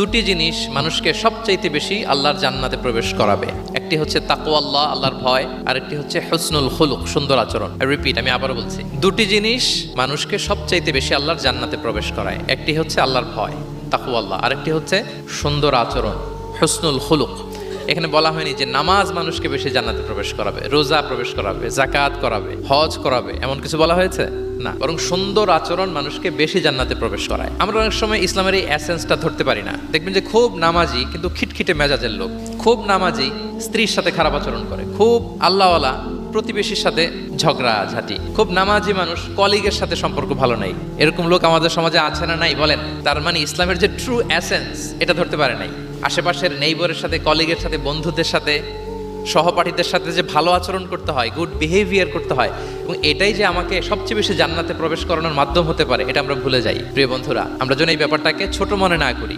দুটি জিনিস মানুষকে সবচাইতে বেশি আল্লাহর জান্নাতে প্রবেশ করাবে। একটি হচ্ছে তাকওয়াল্লাহ, আল্লাহর ভয়, আর একটি হচ্ছে হুসনুল খুলুক, সুন্দর আচরণ। রিপিট, আমি আবারও বলছি, দুটি জিনিস মানুষকে সবচাইতে বেশি আল্লাহর জান্নাতে প্রবেশ করায়। একটি হচ্ছে আল্লাহর ভয়, তাকওয়াল্লাহ, আর একটি হচ্ছে সুন্দর আচরণ, হুসনুল খুলুক। এখানে বলা হয়নি যে নামাজ মানুষকে বেশি জান্নাতে প্রবেশ করাবে, রোজা প্রবেশ করাবে, যাকাত করাবে, হজ করাবে, এমন কিছু বলা হয়েছে না, বরং সুন্দর আচরণ মানুষকে বেশি জান্নাতে প্রবেশ করায়। আমরা অনেক সময় ইসলামের এই এসেন্সটা ধরতে পারি না। দেখবেন যে খুব নামাজি কিন্তু খিটখিটে মেজাজের লোক, খুব নামাজি স্ত্রীর সাথে খারাপ আচরণ করে, খুব আল্লাহওয়ালা প্রতিবেশীর সাথে ঝগড়া ঝাঁটি, খুব নামাজি মানুষ কলিগের সাথে সম্পর্ক ভালো নাই। এরকম লোক আমাদের সমাজে আছে না নাই বলেন? তার মানে ইসলামের যে ট্রু এসেন্স এটা ধরতে পারে নাই। আশেপাশের নেইবরের সাথে, কলিগের সাথে, বন্ধুদের সাথে, সহপাঠীদের সাথে যে ভালো আচরণ করতে হয়, গুড বিহেভিয়ার করতে হয়, এবং এটাই যে আমাকে সবচেয়ে বেশি জান্নাতে প্রবেশ করানোর মাধ্যম হতে পারে, এটা আমরা ভুলে যাই। প্রিয় বন্ধুরা, আমরা যেন এই ব্যাপারটাকে ছোট মনে না করি।